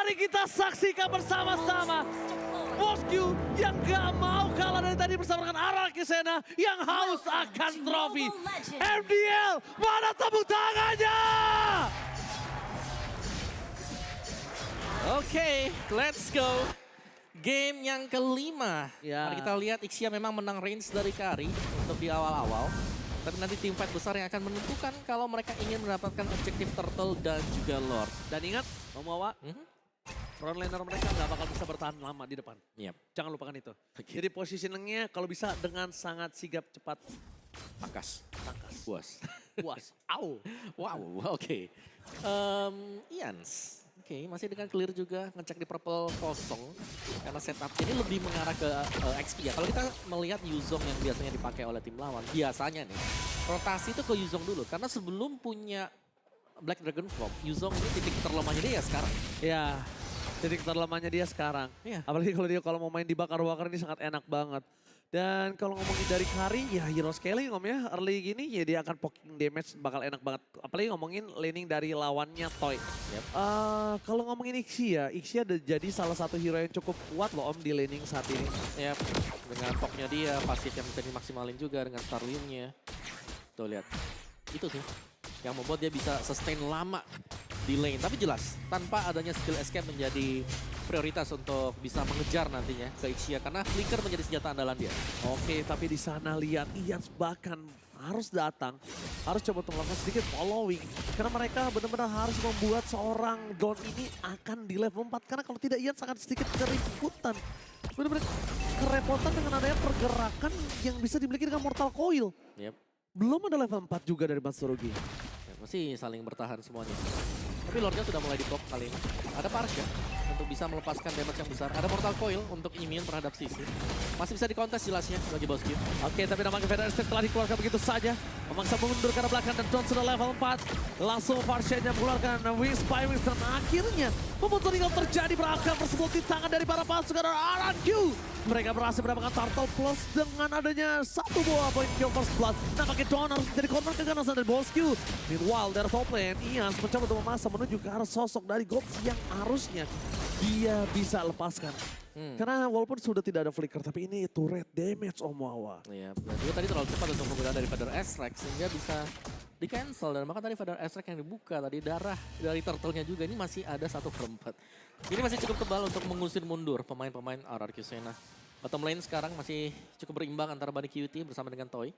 Mari kita saksikan bersama-sama Bosku yang gak mau kalah dari tadi bersama dengan Araki Sena yang haus akan trofi. MDL, mana tepuk tangannya? Oke, let's go. Game yang kelima. Ya. Mari kita lihat Ixia memang menang range dari Kari untuk di awal-awal. Tapi nanti tim fight besar yang akan menentukan kalau mereka ingin mendapatkan objektif Turtle dan juga Lord. Dan ingat, Omawa, frontlaner mereka nggak bakal bisa bertahan lama di depan. Yep. Jangan lupakan itu. Oke. Jadi positioningnya kalau bisa dengan sangat sigap, cepat, Pakas. tangkas. Puas. Puas. Au. Wow, oke. Ians. Oke, masih dengan clear juga ngecek di purple kosong. Karena setup ini lebih mengarah ke XP ya. Kalau kita melihat Yuzong yang biasanya dipakai oleh tim lawan, biasanya nih, rotasi itu ke Yuzong dulu. Karena sebelum punya Black Dragon Form, Yuzong ini titik terlemahnya dia sekarang. Ya, titik terlemahnya dia sekarang. Iya. Apalagi kalau dia kalau mau main di bakar-bakar ini sangat enak banget. Dan kalau ngomongin dari Kari, ya hero scaling om ya. Early gini ya dia akan poking damage bakal enak banget. Apalagi ngomongin laning dari lawannya Toy. Yep. Kalau ngomongin Ixia udah jadi salah satu hero yang cukup kuat loh om di laning saat ini. Ya, dengan poknya dia, pasif yang bisa dimaksimalin juga dengan Starlinknya. Tuh lihat, itu sih yang membuat dia bisa sustain lama di lane. Tapi jelas, tanpa adanya skill escape menjadi prioritas untuk bisa mengejar nantinya ke Ixia. Karena flicker menjadi senjata andalan dia. Oke, tapi di sana lihat Ians bahkan harus datang, harus coba untuk melakukan sedikit following. Karena mereka benar-benar harus membuat seorang Don ini akan di level 4. Karena kalau tidak Ians akan sedikit keributan. Benar-benar kerepotan dengan adanya pergerakan yang bisa dimiliki dengan Mortal Coil. Yep. Belum ada level 4 juga dari Matsurugi. Ya, masih saling bertahan semuanya. Tapi Lordnya sudah mulai di-pop kali ini. Ada Parsha untuk bisa melepaskan damage yang besar. Ada Mortal Coil untuk immune terhadap Sisi. Masih bisa dikontes jelasnya bagi Bosku. Oke, tapi nampaknya Vader Estate telah dikeluarkan begitu saja. Memaksa mundur ke arah belakang dan Don sudah level 4. Langsung Parsha-nya mengeluarkan Wings by Wings dan akhirnya pembunuhan tinggal terjadi berakhir tersebut di tangan dari para pasukan RRQ. Mereka berhasil mendapatkan Turtle Plus dengan adanya satu buah poin kill first blood. Nampaknya Don harus menjadi korban keganasan dari Bosku. Meanwhile, dari top lane, Ians mencoba untuk memaksa menuju ke arah sosok dari Gops yang harusnya dia bisa lepaskan. Karena walaupun sudah tidak ada flicker, tapi ini turret damage Omawa. Iya, dan juga tadi terlalu cepat untuk penggunaan dari Vader S-Rex sehingga bisa di-cancel. Dan bahkan tadi Vader S-Rex yang dibuka tadi darah dari turtle-nya juga ini masih ada 1/4. Ini masih cukup tebal untuk mengusir mundur pemain-pemain RRQ Sena. Bottom lane sekarang masih cukup berimbang antara Bunny QT bersama dengan Toy.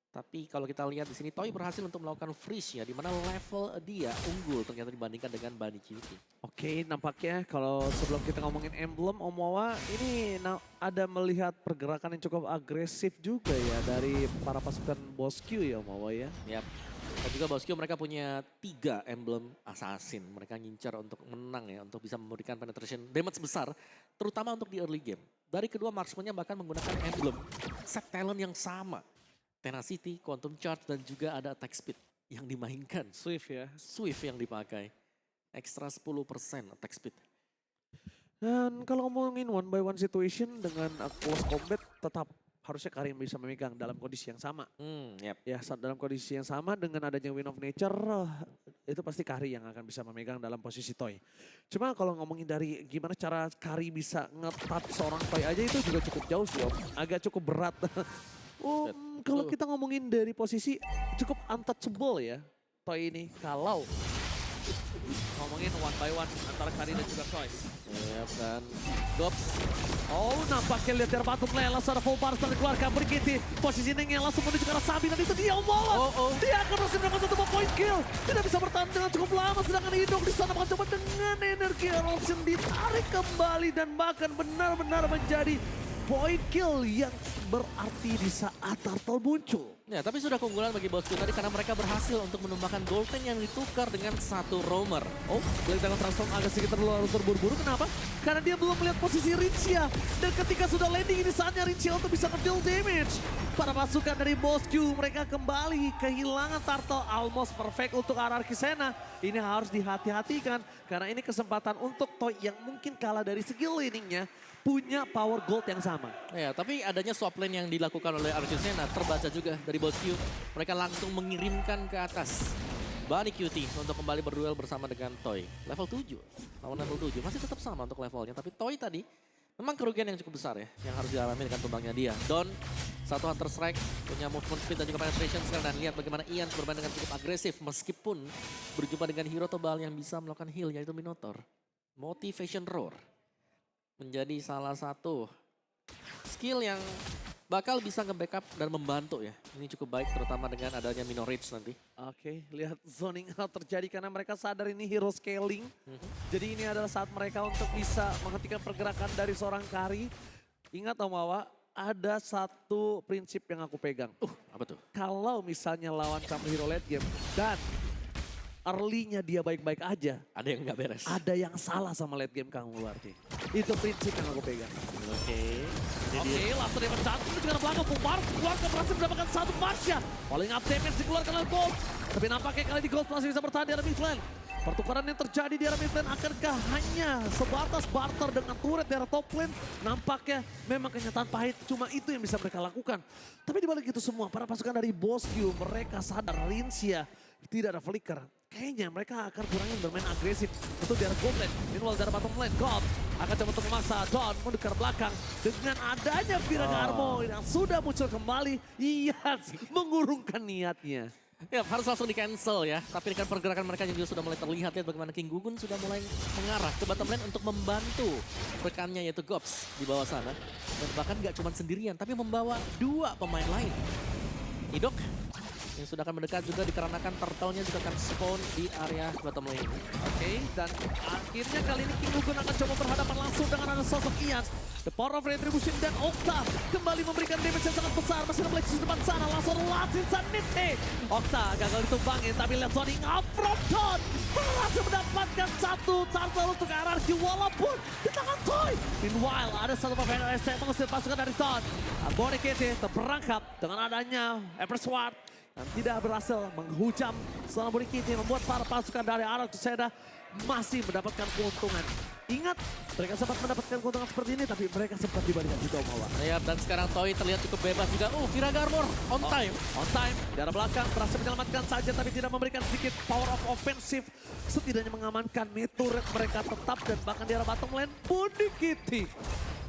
Tapi kalau kita lihat di sini Toy berhasil untuk melakukan freeze ya, di mana level dia unggul ternyata dibandingkan dengan Bunny QT. Oke, nampaknya kalau sebelum kita ngomongin emblem Omawa, ini ada melihat pergerakan yang cukup agresif juga ya dari para pasukan Bosku ya Omawa ya. Yap. Dan juga Bosku mereka punya 3 emblem assassin. Mereka ngincar untuk menang ya, untuk bisa memberikan penetration damage besar, terutama untuk di early game. Dari kedua marksman-nya bahkan menggunakan emblem set talent yang sama. Tenacity, Quantum Charge, dan juga ada attack speed yang dimainkan. Swift ya. Swift yang dipakai. Ekstra 10% attack speed. Dan kalau ngomongin one by one situation dengan close combat tetap harusnya Karim bisa memegang dalam kondisi yang sama. Yep. Ya saat dalam kondisi yang sama dengan adanya Wind of Nature itu pasti Kari yang akan bisa memegang dalam posisi Toy. Cuma kalau ngomongin dari gimana cara Kari bisa nge-touch seorang Toy aja itu juga cukup jauh sih Om. Agak cukup berat. Kalau kita ngomongin dari posisi cukup untouchable ya Toy ini. Kalau ngomongin one by one antara Kari dan juga Toy. Yep, dan Gops. Oh nampaknya lihat dari bottom lane langsung ada full burst dan dikeluarkan Brigiti. Positioningnya langsung menuju ke arah Sabi dan itu dia Omawa. Dia akan masih mendapatkan satu point kill. Tidak bisa bertahan dengan cukup lama sedangkan Hidong di sana mencoba dengan energi eruption ditarik kembali dan bahkan benar-benar menjadi point kill yang berarti di saat Turtle muncul. Ya, tapi sudah keunggulan bagi Bosku tadi karena mereka berhasil untuk menumbangkan Golden yang ditukar dengan satu roamer. Oh, Blade Dragon Transform agak sedikit terlalu terburu-buru. Kenapa? Karena dia belum melihat posisi Rincia. Dan ketika sudah landing ini saatnya Rincia untuk bisa nge-deal damage. Para pasukan dari Bosku mereka kembali kehilangan Turtle almost perfect untuk RRQ Sena. Ini harus dihati-hatikan karena ini kesempatan untuk Toy yang mungkin kalah dari segi laningnya punya power gold yang sama. Ya, tapi adanya swap lane yang dilakukan oleh RRQ Sena terbaca juga dari Bosku. Mereka langsung mengirimkan ke atas Bunny Cutie untuk kembali berduel bersama dengan Toy. Level 7, lawan level 7 masih tetap sama untuk levelnya. Tapi Toy tadi memang kerugian yang cukup besar ya, yang harus dialami dengan tumbangnya dia. Don, satu Hunter Strike, punya movement speed dan juga penetration skill. Dan lihat bagaimana Ian bermain dengan cukup agresif meskipun berjumpa dengan hero tebal yang bisa melakukan heal, yaitu Minotaur. Motivation Roar menjadi salah satu skill yang bakal bisa nge-backup dan membantu ya. Ini cukup baik terutama dengan adanya Mino Rage nanti. Oke, lihat zoning out terjadi karena mereka sadar ini hero scaling. Jadi ini adalah saat mereka untuk bisa menghentikan pergerakan dari seorang Kari. Ingat Om Wawa, ada satu prinsip yang aku pegang. Apa tuh? Kalau misalnya lawan kamu hero late game dan early-nya dia baik-baik aja, Ada yang nggak beres. ada yang salah sama late game kamu berarti. Itu prinsip yang aku pegang. Oke. Oke, langsung dia mencantum juga ke belakang. Pumar keluarga berhasil mendapatkan satu Marsha. Falling up damage dikeluarkan oleh Gold. Tapi nampaknya kali ini Gold masih bisa bertahan di arah mid lane. Pertukaran yang terjadi di arah mid lane akankah hanya sebatas barter dengan turret di arah top lane? Nampaknya memang kenyataan pahit, cuma itu yang bisa mereka lakukan. Tapi dibalik itu semua, para pasukan dari Bosku mereka sadar Rinsia tidak ada flicker. Kayaknya mereka akan kurangin bermain agresif untuk di arah gold lane. Meanwhile dari bottom lane, God akan coba untuk memaksa Don mendekat belakang. Dengan adanya Viragarmo yang sudah muncul kembali, ia mengurungkan niatnya. Ya harus langsung di cancel ya. Tapi dengan pergerakan mereka juga sudah mulai terlihat ya bagaimana King Gugun sudah mulai mengarah ke bottom lane untuk membantu rekannya yaitu Gops di bawah sana. Dan bahkan gak cuma sendirian tapi membawa dua pemain lain. Idok yang sudah akan mendekat juga dikarenakan turtle-nya juga akan spawn di area bottom lane ini. Oke, dan akhirnya kali ini King Gugun akan coba berhadapan langsung dengan ada sosok Ian. The Power of Retribution dan Okta kembali memberikan damage yang sangat besar. Masih ada Plexus di depan sana, langsung latin Sanite. Okta gagal ditumbangin, tapi lihat zoning out from Don. Berhasil mendapatkan satu turtle untuk RRQ walaupun di tangan Toy. Meanwhile, ada satu pemain RS yang mengusir pasukan dari Don. Bonnie Kitty terperangkap dengan adanya Empress Sword. Dan tidak berhasil menghujam seorang Bonnie Kitty membuat para pasukan dari Arok Seda masih mendapatkan keuntungan. Ingat, mereka sempat mendapatkan keuntungan seperti ini, tapi mereka sempat dibalikan juga Mawa. Ya, dan sekarang Toy terlihat cukup bebas juga. Viragarmo on time. On time, di arah belakang berhasil menyelamatkan saja, tapi tidak memberikan sedikit power of offensive. Setidaknya mengamankan turret mereka tetap, dan bahkan di arah bottom lane, Bonnie Kitty.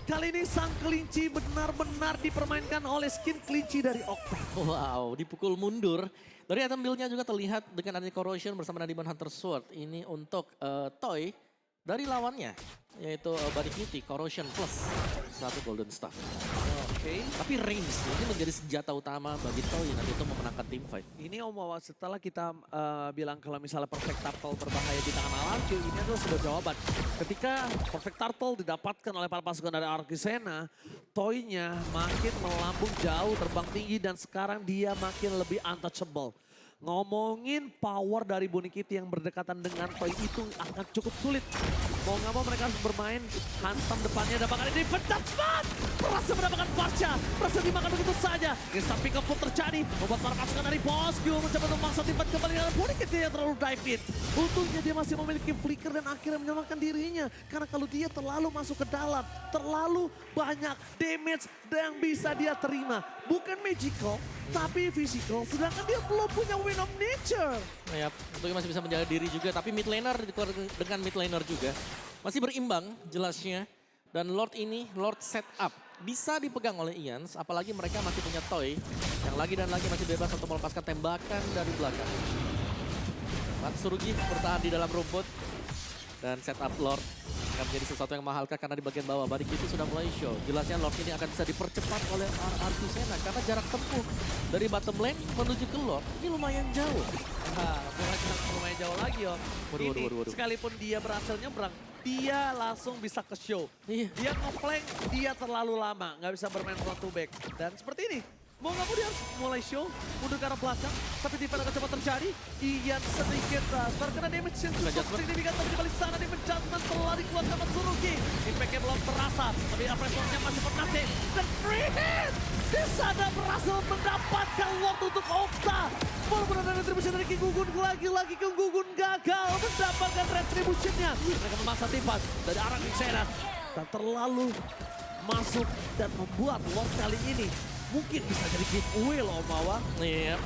Kali ini sang kelinci benar-benar dipermainkan oleh skin kelinci dari Okta. Wow, dipukul mundur. Dari item build-nya juga terlihat dengan adanya Corrosion bersama Demon Hunter Sword. Ini untuk Toy dari lawannya, yaitu Bunny Cutie, Corrosion plus satu Golden Staff. Oke. Tapi range ini menjadi senjata utama bagi Toy nanti untuk memenangkan team fight. Ini Om Wawa, setelah kita bilang kalau misalnya Perfect Turtle berbahaya di tangan Alarky, ini adalah sebuah jawaban. Ketika Perfect Turtle didapatkan oleh para pasukan dari Arkisena, Toy-nya makin melambung jauh, terbang tinggi, dan sekarang dia makin lebih untouchable. Ngomongin power dari Bonnie Kitty yang berdekatan dengan Toy itu akan cukup sulit. Mau nggak mau mereka harus bermain hantam depannya, dan bahkan ini pencet cepat. Berhasil mendapatkan Barca, berhasil dimakan begitu saja. Instant pick up pun terjadi, membuat para pasukan dari Bosku mencoba untuk memaksa timpat kembali dengan Bonnie Kitty yang terlalu dive in. Untungnya dia masih memiliki flicker dan akhirnya menyelamatkan dirinya. Karena kalau dia terlalu masuk ke dalam, terlalu banyak damage yang bisa dia terima. Bukan magical, tapi physical. Sedangkan dia belum punya Wind of Nature. Ya, tentunya masih bisa menjaga diri juga. Tapi mid laner dengan mid laner juga masih berimbang jelasnya. Dan Lord ini, Lord setup. Bisa dipegang oleh Ians, apalagi mereka masih punya Toy. Yang lagi dan lagi masih bebas untuk melepaskan tembakan dari belakang. Matsurugi bertahan di dalam rumput. Dan setup Lord akan menjadi sesuatu yang mahal karena di bagian bawah Bunny Kitty sudah mulai show. Jelasnya Lord ini akan bisa dipercepat oleh Arkisena karena jarak tempuh dari bottom lane menuju ke Lord ini lumayan jauh. Bukan lumayan jauh lagi Om. Waduh. Sekalipun dia berhasil nyebrang, dia langsung bisa ke show. Iya. Dia nge-flank, dia terlalu lama, nggak bisa bermain front to back. Dan seperti ini, mau nggak mau dia harus mulai show, mundur ke arah belakang, tapi defense akan coba terjadi. Ian sedikit terkena damage yang cukup signifikan, tapi di balik sana damage judgment telah dikeluarkan Matsurugi. Impact-nya belum terasa, tapi pressure-nya masih bernasib. Dan free hit! Di sana berhasil mendapatkan Lord untuk Okta. Walaupun ada retribution dari King Gugun, lagi-lagi King Gugun gagal mendapatkan retribution-nya. Mereka memaksa timpas dari arah Arkisena dan terlalu masuk dan membuat Lord kali ini mungkin bisa jadi giveaway loh Mawa. Iya.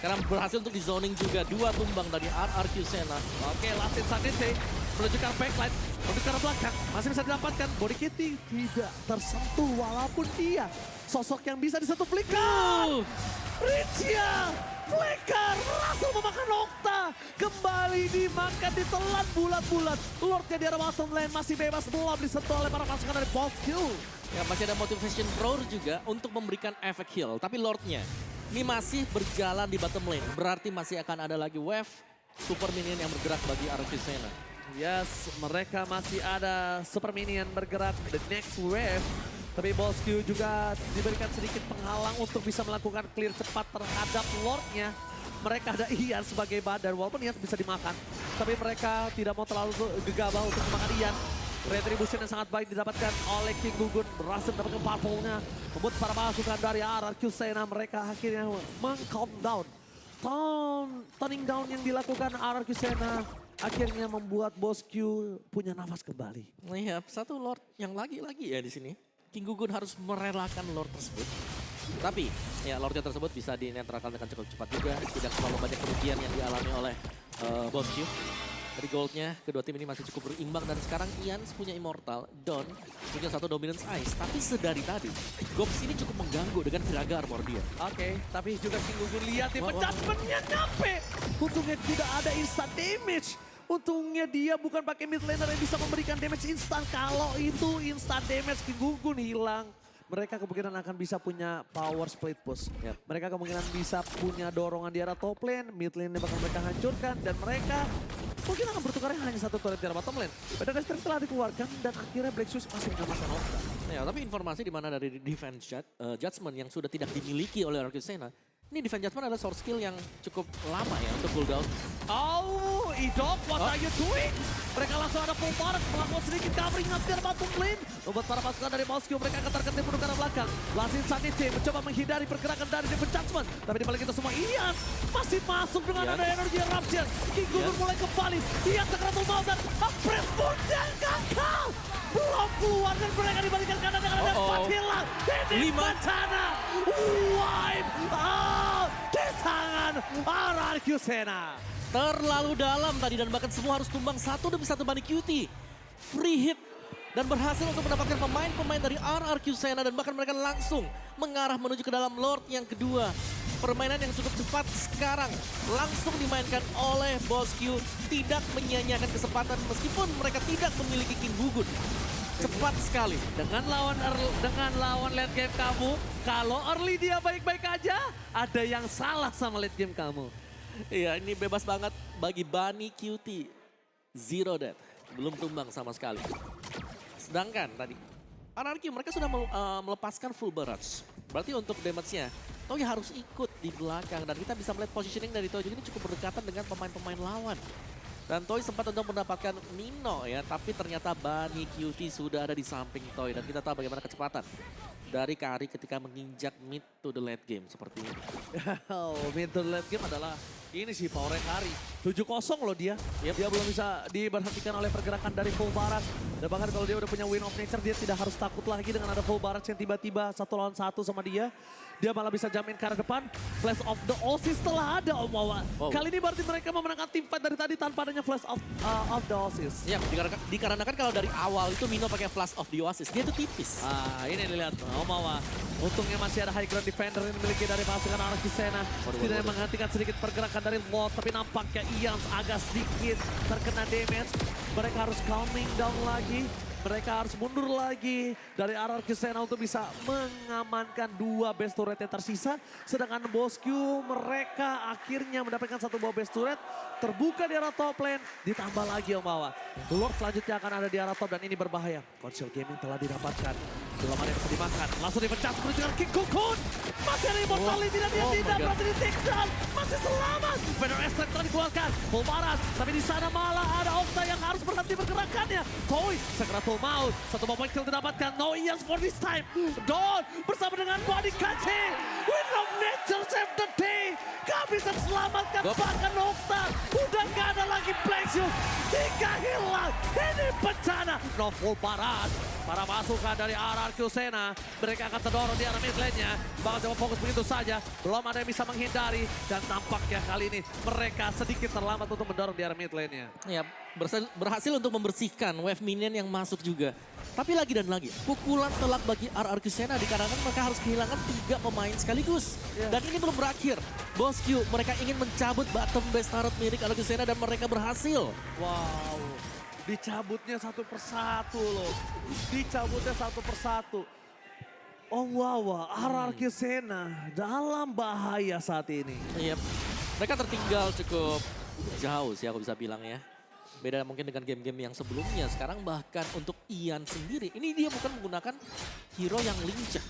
Karena berhasil untuk di zoning juga. 2 tumbang dari RRQ Sena. Oke, Last Insanity menunjukkan backline, menuju ke arah belakang, masih bisa didapatkan. Body Kitty tidak tersentuh walaupun dia sosok yang bisa disentuh Flicker. Ricia, Flicker langsung memakan Okta. Kembali dimakan, ditelan bulat-bulat. Lordnya di arah bottom lane masih bebas, belum disentuh oleh para pasukan dari Bosku. Ya masih ada Motivation Pro juga untuk memberikan efek heal. Tapi Lordnya ini masih berjalan di bottom lane. Berarti masih akan ada lagi wave super minion yang bergerak bagi RRQ Sena. Yes, mereka masih ada super minion bergerak the next wave. Tapi Bosku juga diberikan sedikit penghalang untuk bisa melakukan clear cepat terhadap Lordnya. Mereka ada Ian sebagai badan, walaupun Ian bisa dimakan. Tapi mereka tidak mau terlalu gegabah untuk memakan Ian. Retribution yang sangat baik didapatkan oleh King Gugun. Berhasil mendapatkan purple-nya. Membuat para pasukan dari RRQ Sena mereka akhirnya meng-calm down. Turning down yang dilakukan RRQ Sena akhirnya membuat Bosku punya nafas kembali. Iya, satu Lord yang lagi-lagi ya di sini. King Gugun harus merelakan Lord tersebut. Tapi ya Lordnya tersebut bisa dinetralkan dengan cukup cepat juga. Tidak terlalu banyak kerugian yang dialami oleh Bosku. Dari goldnya, kedua tim ini masih cukup berimbang. Dan sekarang Ian punya Immortal, Don punya satu Dominance Ice. Tapi sedari tadi, Gops ini cukup mengganggu dengan Viraga Armor dia. Oke, tapi juga King Gugun lihat nih, penjudgment-nya nyampe. Untungnya tidak ada instant damage. Untungnya dia bukan pakai mid laner yang bisa memberikan damage instan. Kalau itu instant damage, King Gugun hilang. Mereka kemungkinan akan bisa punya power split push. Yep. Mereka kemungkinan bisa punya dorongan di arah top lane, mid lane bakal mereka hancurkan. Dan mereka mungkin akan bertukar hanya satu turret di arah bottom lane. Pada dasar telah dikeluarkan dan akhirnya Black Shoes masih menyelamatkan Okta. Ya, tapi informasi di mana dari defense judgment yang sudah tidak dimiliki oleh RRQ Sena. Ini defense judgment adalah source skill yang cukup lama ya untuk cooldown. Oh, Idok, what are you doing? Mereka langsung ada full bar, melakukan sedikit covering up di arah bottom lane. Membuat para pasukan dari Bosku, mereka akan terkena bunuh ke arah belakang. Last Insanity mencoba menghindari pergerakan dari defense judgment. Tapi dibalik itu semua, Ian masih masuk dengan ada energi eruption. King Gugun mulai kembali. Ian Sakratul Maut dan Press pun dan gagal. Belum keluar dan mereka dibalikan kanan dengan ada 4 hilang. Ini bencana. Wipe out di tangan RRQ Sena. Terlalu dalam tadi dan bahkan semua harus tumbang satu demi satu Bunny Cutie. Free hit dan berhasil untuk mendapatkan pemain-pemain dari RRQ Sena dan bahkan mereka langsung mengarah menuju ke dalam Lord yang kedua. Permainan yang cukup cepat sekarang langsung dimainkan oleh Bosku, tidak menyia-nyiakan kesempatan meskipun mereka tidak memiliki King Gugun. Cepat sekali. Dengan lawan late game kamu, kalau early dia baik-baik aja, ada yang salah sama late game kamu. Iya, ini bebas banget bagi Bunny Cutie. Zero death, belum tumbang sama sekali. Sedangkan tadi RRQ mereka sudah melepaskan full barrage. Berarti untuk damage-nya Toy harus ikut di belakang dan kita bisa melihat positioning dari Toy ini cukup berdekatan dengan pemain-pemain lawan. Dan Toy sempat untuk mendapatkan Nino ya, tapi ternyata Bunny Cutie sudah ada di samping Toy dan kita tahu bagaimana kecepatan dari Kari ketika menginjak mid to the late game seperti ini. Oh, mid to the late game adalah ini sih power Kari. 7-0 loh dia. Dia belum bisa diberhentikan oleh pergerakan dari full barat. Dan bahkan kalau dia udah punya win of nature, dia tidak harus takut lagi dengan ada full barat yang tiba-tiba 1 lawan 1 sama dia. Dia malah bisa jamin ke arah depan. Flash of the Oasis telah ada Om Wawa. Wow. Kali ini berarti mereka memenangkan tim fight dari tadi tanpa adanya Flash of the Oasis. Ya, dikarenakan kalau dari awal itu Mino pakai Flash of the Oasis, dia tuh tipis. Ini dilihat Om Wawa. Untungnya masih ada high ground defender yang dimiliki dari pasukan RRQ Sena. Tidak menghentikan sedikit pergerakan dari Lord, tapi nampaknya Ian agak sedikit terkena damage. Mereka harus calming down lagi. Mereka harus mundur lagi dari RRQ Sena untuk bisa mengamankan 2 base turret yang tersisa. Sedangkan Bosku mereka akhirnya mendapatkan 1 buah base turret. Terbuka di arah top lane, ditambah lagi Om Wawa. Lord selanjutnya akan ada di arah top dan ini berbahaya. Console Gaming telah didapatkan. Belum ada yang bisa dimakan. Langsung dipecat menuju dengan King Gugun. Masih ada immortality dan dia tidak berhasil di take down. Masih selamat. Vader Extract telah dikeluarkan. Full baras. Tapi di sana malah ada Okta yang harus berhenti pergerakannya. Toy, Sakratul full mouth. Satu point kill didapatkan. No Ians for this time. Don bersama dengan Body Kachi. Wind of Nature save the day. Gak bisa selamatkan bahkan Nokta. Udah gak ada lagi Black Shoe. 3 hilang. Ini bencana. No full paras. Para masukan dari RRQ Sena. Mereka akan terdorong di arah mid lane-nya. Bakal coba fokus begitu saja. Belum ada yang bisa menghindari. Dan tampaknya kali ini mereka sedikit terlambat untuk mendorong di arah mid lane-nya. Ya, berhasil untuk membersihkan wave minion yang masuk juga. Tapi lagi dan lagi, pukulan telak bagi RRQ Sena dikarenakan mereka harus kehilangan 3 pemain sekaligus. Dan ini belum berakhir. Bos Q, mereka ingin mencabut bottom base turret milik RRQ Sena dan mereka berhasil. Wow, dicabutnya satu persatu loh. Dicabutnya satu persatu. Oh wow, RRQ Sena dalam bahaya saat ini. Yep. Mereka tertinggal cukup jauh sih aku bisa bilang ya. Beda mungkin dengan game-game yang sebelumnya. Sekarang bahkan untuk Ian sendiri, ini dia bukan menggunakan hero yang lincah.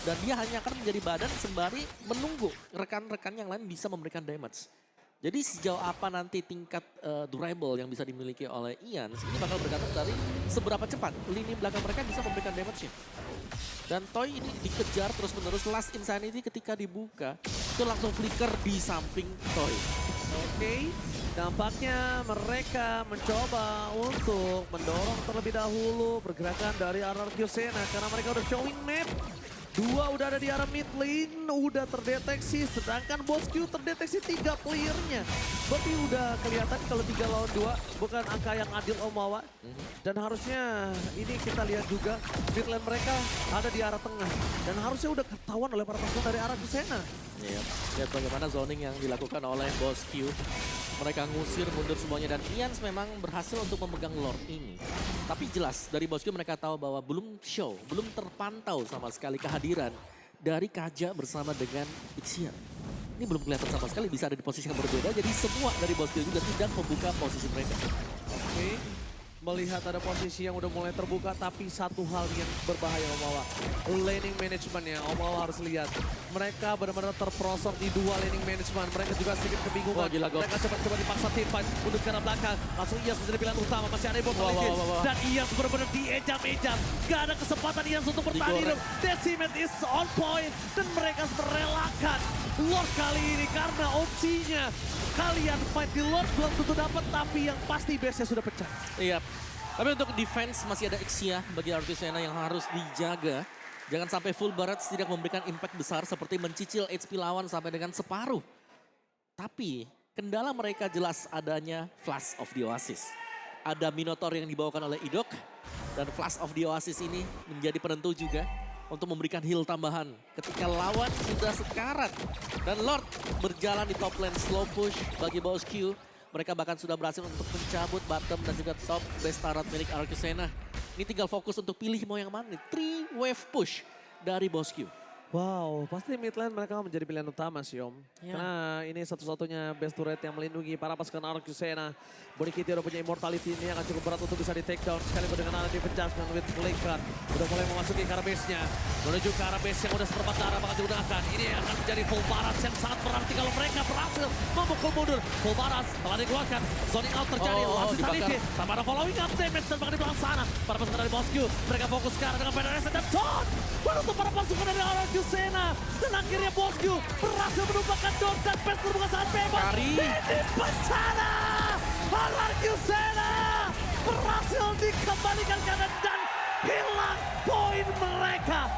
Dan dia hanya akan menjadi badan sembari menunggu rekan-rekan yang lain bisa memberikan damage. Jadi sejauh apa nanti tingkat durable yang bisa dimiliki oleh Ian, ini bakal bergantung dari seberapa cepat lini belakang mereka bisa memberikan damage-nya. Dan Toy ini dikejar terus-menerus. Last Insanity ketika dibuka, itu langsung flicker di samping Toy. Oke, dampaknya mereka mencoba untuk mendorong terlebih dahulu pergerakan dari RRQ Sena karena mereka udah showing map. 2 udah ada di arah mid lane, udah terdeteksi, sedangkan Bos Q terdeteksi 3 playernya. Berarti udah kelihatan kalau 3 lawan 2 bukan angka yang adil Om Wawa. Dan harusnya ini kita lihat juga mid lane mereka ada di arah tengah. Dan harusnya udah ketahuan oleh para pasukan dari RRQ Sena. Iya, lihat bagaimana zoning yang dilakukan oleh Bos Q. Mereka ngusir mundur semuanya dan Ians memang berhasil untuk memegang Lord ini. Tapi jelas dari Bos Q mereka tahu bahwa belum show, belum terpantau sama sekali kehadiran dari Kaja bersama dengan Ixian. Ini belum kelihatan sama sekali, bisa ada di posisi yang berbeda. Jadi semua dari Bos Q juga tidak membuka posisi mereka. Oke, melihat ada posisi yang udah mulai terbuka, tapi satu hal yang berbahaya Om Wawa. Laning managementnya Om Wawa harus lihat. Mereka benar-benar terprosok di 2 laning management. Mereka juga sedikit kebingungan. Mereka coba dipaksa tim fight mundur ke arah belakang. Langsung Ians menjadi pilihan utama. Masih ada Ibu dan Ians benar-benar diejam-ejam. Gak ada kesempatan Ians untuk bertahan hidup. Decimate is on point. Dan mereka merelakan Lord kali ini karena opsinya. Kalian fight di Lord belum tentu dapat, tapi yang pasti base-nya sudah pecah. Iya, tapi untuk defense masih ada Ixia bagi RRQ Sena yang harus dijaga. Jangan sampai full Barrage tidak memberikan impact besar seperti mencicil HP lawan sampai dengan separuh. Tapi kendala mereka jelas adanya Flash of the Oasis. Ada Minotaur yang dibawakan oleh Idok. Dan Flash of the Oasis ini menjadi penentu juga untuk memberikan heal tambahan ketika lawan sudah sekarat. Dan Lord berjalan di top lane slow push bagi Bos Q. Mereka bahkan sudah berhasil untuk mencabut bottom dan juga top base turret milik RRQ Sena. Ini tinggal fokus untuk pilih mau yang mana nih. 3 wave push dari Bos Q. Wow, pasti mid lane mereka menjadi pilihan utama sih Om. Ya. Karena ini satu-satunya best turret yang melindungi para pasukan RRQ Sena. Body Kitty udah punya immortality ini akan cukup berat untuk bisa di take down. Sekalipun dengan arah dipecahkan with Blackheart. Udah mulai memasuki ke arah base-nya. Menuju ke arah base yang udah seperempat darah bakal digunakan. Ini akan menjadi full baras yang sangat berarti kalau mereka berhasil memukul mundur. Full baras telah dikeluarkan. Zoning out terjadi. Wasit Sanity. Tanpa ada following up damage dan bakal di belakang sana. Para pasukan dari Bos Q. Mereka fokus sekarang dengan PNRS dan Don. Menutup para pasukan dari RRQ Sena. Dan akhirnya Bos Q berhasil menumpahkan Don dan Pes terbuka saat bebas. Ini bencana. RRQ Sena berhasil dikembalikan kanan dan hilang poin mereka.